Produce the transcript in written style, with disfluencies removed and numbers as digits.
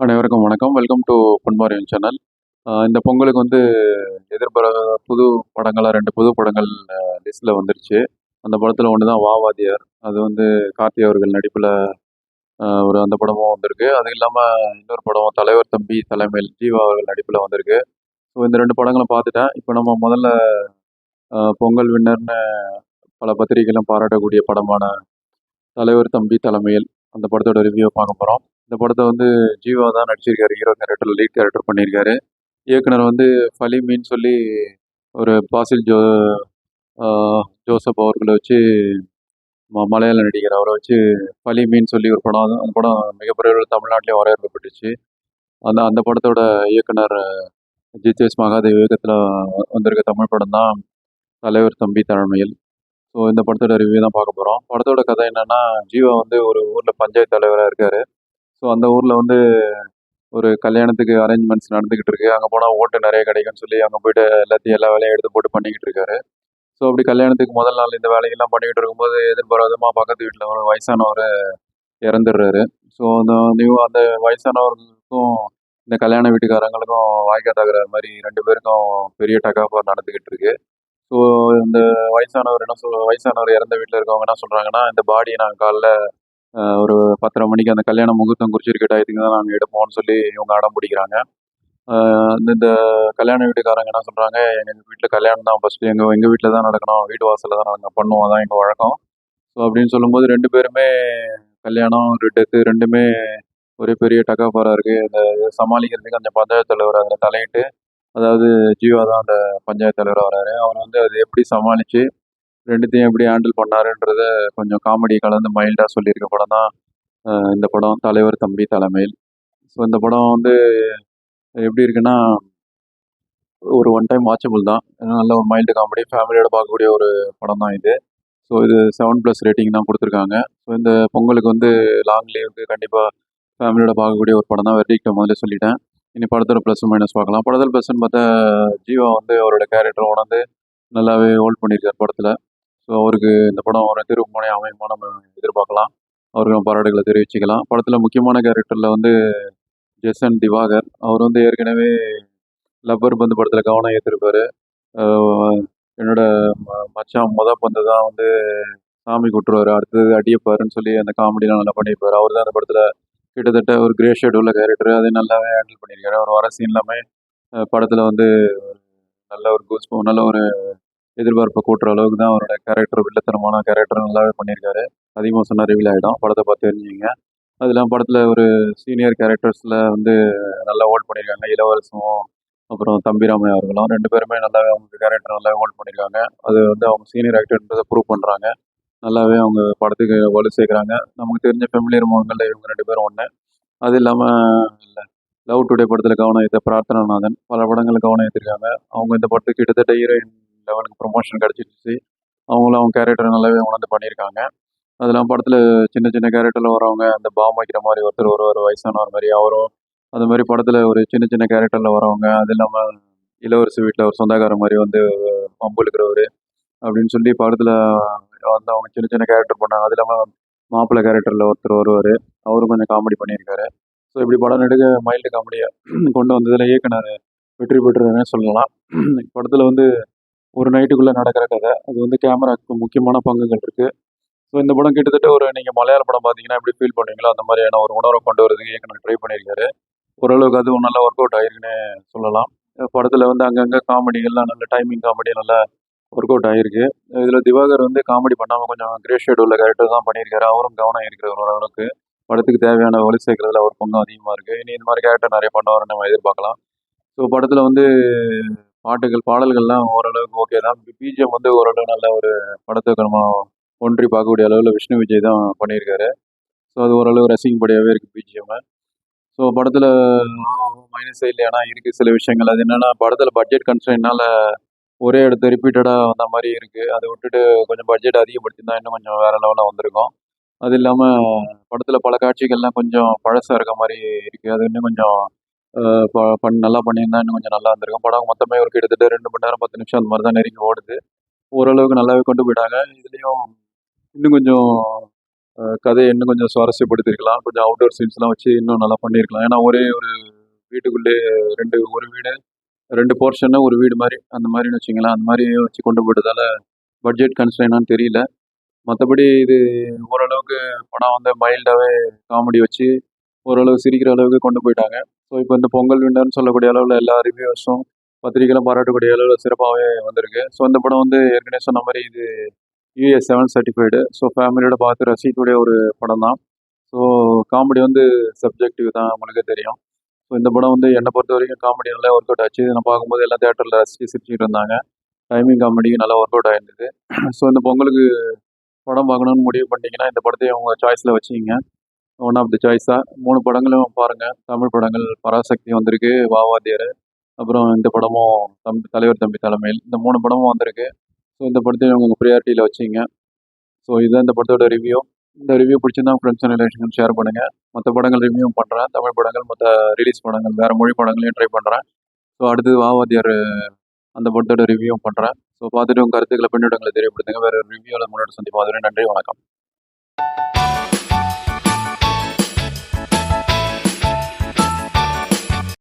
அனைவருக்கும் வணக்கம். Welcome to Ponmariyan channel. இந்த பொங்கலுக்கு வந்து எதிர்பாராத புது படங்களா 2 புது படங்கள் லிஸ்ட்ல வந்துருச்சு. அந்த படத்துல ஒண்ணு தான் வாவாதியார். அது வந்து கார்த்தி அவர்கள் நடிப்புல ஒரு அந்த படமும் வந்திருக்கு. அது இல்லாம இன்னொரு படம் தலைவர் தம்பி தலைமையில் ஜீவா அவர்கள் நடிப்புல வந்திருக்கு. ஸோ இந்த 2 படங்களும் பார்த்துட்டேன். இப்ப நம்ம முதல்ல பொங்கல் வின்னர்னு பல பத்திரிகைகளும் பாராட்டக்கூடிய படமான தலைவர் தம்பி தலைமையில் அந்த படத்தோட ரிவ்யூ பார்க்க போறோம். இந்த படத்த வந்து ஜீவா தான் நடிச்சிருக்காரு. ஹீரோ கேரக்டர்ல லீட் கேரக்டர் பண்ணியிருக்காரு. இயக்குனர் வந்து ஃபலீமின்னு சொல்லி ஒரு பாசில் ஆ ஜோசப் அவர்கள வச்சு மலையாள நடிகர். அவர வச்சு ஃபலீமின்னு சொல்லி ஒரு படம். அந்த படம் மிகப்பெரிய அளவுல தமிழ்நாட்டிலயும் வரவேற்கப்பட்டுச்சு. அந்த அந்த படத்தோட இயக்குனர் ஜிதேஷ் மகாதேவ் இயக்கத்துல வந்திருக்க தமிழ் படம் தான் தலைவர் தம்பி தலைமையில். ஸோ இந்த படத்தோட ரிவ்யூ தான் பார்க்க போறோம். படத்தோட கதை என்னன்னா, ஜீவா வந்து ஒரு ஊர்ல பஞ்சாயத்து தலைவரா இருக்காரு. ஸோ அந்த ஊர்ல வந்து ஒரு கல்யாணத்துக்கு அரேஞ்ச்மெண்ட்ஸ் நடந்துகிட்டு இருக்கு. அங்க போனா ஓட்டு நிறைய கிடைக்கும்னு சொல்லி அங்க போயிட்டு எல்லா வேலையும் எடுத்து போட்டு பண்ணிக்கிட்டு இருக்காரு. ஸோ அப்படி கல்யாணத்துக்கு முதல் நாள் இந்த வேலையெல்லாம் பண்ணிக்கிட்டு இருக்கும்போது எதிர்பாராதமா பக்கத்து வீட்டுல ஒரு வயசானவர் இறந்துடுறாரு. ஸோ அந்த வயசானவர்களுக்கும் இந்த கல்யாண வீட்டுக்காரங்களுக்கும் வாய்க்கா தகராறு மாதிரி 2 பேருக்கும் பெரிய டக்காஃபர் நடந்துகிட்டு இருக்கு. ஸோ இந்த வயசானவர் இறந்த வீட்டில் இருக்கவங்க என்ன சொல்றாங்கன்னா, இந்த பாடியை நாங்கள் காலைல ஒரு 10:30 மணிக்கு அந்த கல்யாண முகூர்த்தம் குறிச்சிருக்க டயத்துக்கு தான் நாங்கள் எடுப்போம்னு சொல்லி இவங்க அடம் பிடிக்கிறாங்க. இந்த கல்யாண வீட்டுக்காரங்க என்ன சொல்றாங்க, எங்க வீட்டில் கல்யாணம் தான் ஃபர்ஸ்ட் எங்க வீட்டில் தான் நடக்கணும், வீட்டு வாசல்ல தான் நாங்கள் பண்ணுவோம், அதான் எங்கள் வழக்கம். ஸோ அப்படின்னு சொல்லும்போது 2 பேருமே கல்யாணம், ஒரு டெத்து 2மே ஒரே பெரிய டக்காஃபாரா இருக்கு. இதை சமாளிக்கிறதுக்கு அந்த பஞ்சாயத்து தலைவர் அதில் தலையிட்டு, அதாவது ஜீவா தான் அந்த பஞ்சாயத்து தலைவரா வராரு. அவர் வந்து அதை எப்படி சமாளிச்சு 2த்தையும் எப்படி ஹேண்டில் பண்ணாருன்றத கொஞ்சம் காமெடி கலந்து மைல்டா சொல்லியிருக்க படம் தான் இந்த படம் தலைவர் தம்பி தலைமையில். ஸோ இந்த படம் வந்து எப்படி இருக்குன்னா, ஒரு ஒன் டைம் வாட்சபிள் தான். நல்ல ஒரு மைல்டு காமெடி ஃபேமிலியோட பார்க்கக்கூடிய ஒரு படம் தான் இது. ஸோ இது 7+ ரேட்டிங் தான் கொடுத்துருக்காங்க. ஸோ இந்த பொங்கலுக்கு வந்து லாங் லீவுக்கு கண்டிப்பாக ஃபேமிலியோட பார்க்கக்கூடிய ஒரு படம் தான். வெர்டிக்ட்டை முதல்ல சொல்லிட்டேன். இனி படத்தோட ப்ளஸ் மைனஸ் பார்க்கலாம். படத்தில் ப்ளஸ்ன்னு பார்த்தா, ஜீவா வந்து அவரோட கேரக்டர் உணர்ந்து நல்லாவே ஹோல்ட் பண்ணியிருக்கார் படத்தில். ஸோ அவருக்கு இந்த படம் ஒரு திருப்புமுனை அமையுமா நம்ம எதிர்பார்க்கலாம். அவருக்கு நம்ம பாராட்டுகளை தெரிவிச்சுக்கலாம். படத்தில் முக்கியமான கேரக்டரில் வந்து ஜெசன் திவாகர். அவர் வந்து ஏற்கனவே லப்பர் பந்து படத்தில் கவனம் ஈர்த்திருப்பாரு. என்னோட மச்சான் பந்து தான் வந்து சாமி கூட்டுருவாரு, அடுத்தது அடியப்பாருன்னு சொல்லி அந்த காமெடிலாம் நல்லா பண்ணியிருப்பாரு. அவர் தான் அந்த படத்தில் கிட்டத்தட்ட ஒரு கிரே ஷேட் உள்ள கேரக்டர். அதை நல்லாவே ஹேண்டில் பண்ணியிருக்காரு. அவர் வர சீன் எல்லாமே படத்தில் வந்து நல்ல ஒரு நல்ல ஒரு எதிர்பார்ப்பை கூட்டுற அளவுக்கு தான் அவரோட கேரக்டர், வில்லத்தனமான கேரக்டர் நல்லாவே பண்ணியிருக்காரு. அதிகமாக சொன்னால் ரிவீல் ஆகிடும், படத்தை பார்த்து தெரிஞ்சுங்க. அது இல்லாமல் படத்தில் ஒரு சீனியர் கேரக்டர்ஸில் வந்து நல்லா ஹோல்ட் பண்ணியிருக்காங்க. இளவரசும் அப்புறம் தம்பிராமையா அவர்களும் 2 பேருமே நல்லாவே அவங்க கேரக்டர் நல்லாவே ஹோல்ட் பண்ணியிருக்காங்க. அது வந்து அவங்க சீனியர் ஆக்டர்ன்றதை ப்ரூவ் பண்ணுறாங்க. நல்லாவே அவங்க படத்துக்கு வலு சேர்க்குறாங்க. நமக்கு தெரிஞ்ச ஃபெமிலியர் முகங்கள்ல இவங்க 2 பேரும் ஒன்று. அது இல்லாமல் லவ் டுடே படத்தில் கவனம் ஈர்த்த பிரார்த்தனாநாதன் பல படங்கள் கவனம் ஈர்த்திருக்காங்க. அவங்க இந்த படத்துக்கு கிட்டத்தட்ட ஹீரோயின் லெவலுக்கு ப்ரொமோஷன் கிடச்சிருச்சு. அவங்களும் அவங்க கேரக்டர் நல்லாவே உணர்ந்து பண்ணியிருக்காங்க. அது இல்லாமல் படத்தில் சின்ன சின்ன கேரக்டரில் வரவங்க, அந்த பாம் வைக்கிற மாதிரி ஒருத்தர் வருவார், வயசானவர் மாதிரி அவரும். அது மாதிரி படத்தில் ஒரு சின்ன சின்ன கேரக்டரில் வரவங்க. அது இல்லாமல் இளவரசி வீட்டில் ஒரு சொந்தக்காரர் மாதிரி வந்து வம்பு இழுக்கிறவர் அப்படின்னு சொல்லி படத்தில் வந்து அவங்க சின்ன சின்ன கேரக்டர் பண்ணாங்க. அது இல்லாமல் மாப்பிள்ளை கேரக்டரில் ஒருத்தர் வருவார், அவரும் கொஞ்சம் காமெடி பண்ணியிருக்காரு. ஸோ இப்படி படம் நடிக்க மைல்டு காமெடியை கொண்டு வந்ததில் இயக்குனர் வெற்றி பெற்றதுன்னு சொல்லலாம். படத்தில் வந்து ஒரு நைட்டுக்குள்ளே நடக்கிற கதை. அது வந்து கேமராவுக்கு முக்கியமான பங்குகள் இருக்குது. ஸோ இந்த படம் கிட்டத்தட்ட ஒரு நீங்கள் மலையாள படம் பார்த்தீங்கன்னா எப்படி ஃபீல் பண்ணுவீங்களோ அந்த மாதிரியான ஒரு உணர்வை கொண்டு வரதுக்கு இயக்குனர் ட்ரை பண்ணியிருக்காரு. ஓரளவுக்கு அதுவும் நல்லா ஒர்க் அவுட் ஆகிருக்குன்னு சொல்லலாம். படத்தில் வந்து அங்கங்கே காமெடிகள்லாம் நல்ல டைமிங் காமெடி நல்லா ஒர்க் அவுட் ஆகிருக்கு. இதில் திவாகர் வந்து காமெடி பண்ணாமல் கொஞ்சம் கிரே ஷேட் உள்ள கேரக்டர் தான் பண்ணியிருக்காரு. அவரும் கவனம் இருக்கிறவர் ஓரளவுக்கு. படத்துக்கு தேவையான வலு சேர்க்கறதுல அவர் பங்கும் அதிகமாக இருக்குது. இனி இந்த மாதிரி கேரக்டர் நிறைய பண்ணுவார்னு நம்ம எதிர்பார்க்கலாம். ஸோ படத்தில் வந்து பாடல்கள்லாம் ஓரளவுக்கு ஓகே தான். பிஜிஎம் வந்து ஓரளவு நல்ல ஒரு படத்துக்கு நம்ம ஒன்றி பார்க்கக்கூடிய அளவில் விஷ்ணு விஜய் தான் பண்ணியிருக்காரு. ஸோ அது ஓரளவு ரசிக்கும்படியாகவே இருக்குது பிஜிஎம். ஸோ படத்தில் மைனஸே இல்லை, ஆனால் இருக்குது சில விஷயங்கள். அது என்னென்னா, படத்தில் பட்ஜெட் கன்ஸ்ட்ரெயின்னால ஒரே இடத்த ரிப்பீட்டடாக வந்த மாதிரி இருக்குது. அதை விட்டுட்டு கொஞ்சம் பட்ஜெட் அதிகப்படுத்தியிருந்தா இன்னும் கொஞ்சம் வேறு லெவலில் வந்திருக்கும். அது இல்லாமல் படத்தில் பல காட்சிகள்லாம் கொஞ்சம் பழசாக இருக்க மாதிரி இருக்குது. அது இன்னும் கொஞ்சம் நல்லா பண்ணியிருந்தா இன்னும் கொஞ்சம் நல்லா இருந்திருக்கும். படம் மொத்தமே ஒரு கிட்டத்தட்ட 2 மணி நேரம் 10 நிமிஷம் அந்த மாதிரி தான் நெருங்கி ஓடுது. ஓரளவுக்கு நல்லாவே கொண்டு போயிட்டாங்க. இதுலேயும் இன்னும் கொஞ்சம் கதையை இன்னும் கொஞ்சம் சுவாரஸ்யப்படுத்திருக்கலாம். கொஞ்சம் அவுட்டோர் சீன்ஸ்லாம் வச்சு இன்னும் நல்லா பண்ணியிருக்கலாம். ஏன்னா ஒரே ஒரு வீட்டுக்குள்ளே ஒரு வீடு 2 போர்ஷன்னு ஒரு வீடு மாரி, அந்த மாரின்னு வச்சுக்கங்களேன். அந்த மாரி வச்சு கொண்டு போயிட்டதால பட்ஜெட் கன்ஸ்ட்ரெயினான்னு தெரியல. மத்தபடி இது ஓரளவுக்கு படம் வந்து மைல்டாவே காமெடி வச்சு, ஓரளவு சிரிக்கிற அளவுக்கு கொண்டு போயிட்டாங்க. ஸோ, இப்போ இந்த பொங்கல் வின்னர்ன்னு சொல்லக்கூடிய அளவுல எல்லா ரிவ்யூவர்ஸும், பத்திரிகைலாம் பாராட்டக்கூடிய அளவுல சிறப்பாவே வந்திருக்கு. ஸோ, இந்த படம் வந்து ஏற்கனவே சொன்ன மாரி இது யுஎஸ் 7 சர்டிஃபைடு. ஸோ, ஃபேமிலியோட பார்த்து ரசிக்கக்கூடிய ஒரு படம் தான். ஸோ, காமெடி வந்து சப்ஜெக்டிவ் தான் உங்களுக்கே தெரியும். ஸோ, இந்த படம் வந்து என்னை பொறுத்தவரைக்கும் காமெடி நல்லா ஒர்க் அவுட் ஆச்சு. நான் பார்க்கும்போது எல்லாம் தியேட்டர்ல ரசிச்சு சிரிச்சுட்டு இருந்தாங்க. டைமிங் காமெடி நல்லா ஒர்க் அவுட் ஆயிருந்தது. ஸோ, இந்த பொங்கலுக்கு படம் பார்க்கணும்னு முடிவு பண்ணிட்டீங்கன்னா, இந்த படத்தையும் உங்க சாய்ஸ்ல வச்சுக்கங்க. ஒன் ஆஃப் தி சாய்ஸா 3 படங்களும் பாருங்க. தமிழ் படங்கள் பராசக்தி வந்திருக்கு, வாவாத்தியார், அப்புறம் இந்த படமும் தலைவர் தம்பி தலைமையில். இந்த 3 படமும் வந்திருக்கு. ஸோ, இந்த படத்தையும் உங்க ப்ரியாரிட்டியில வச்சுக்கங்க. ஸோ, இதுதான் இந்த படத்தோட ரிவ்யூ. இந்த ரிவ்யூ பிடிச்சிருந்தா ஃப்ரெண்ட்ஸ் அண்ட் ரிலேஷனுக்கு ஷேர் பண்ணுங்க. மற்ற படங்கள் ரிவ்யூவும் பண்றேன். தமிழ் படங்கள், மற்ற ரிலீஸ் படங்கள், வேற மொழி படங்களையும் ட்ரை பண்றேன். ஸோ, அடுத்தது வாவாத்தியார் அந்த படத்தோட ரிவ்யூவும் பண்றேன். ஸோ, பார்த்துட்டு உங்க கருத்துக்களை பின்னூட்டங்களை தெரியப்படுத்துங்க. வேற ஒரு ரிவ்யூவில் முன்னாடி சந்திப்போம். அதுவரை நன்றி, வணக்கம்.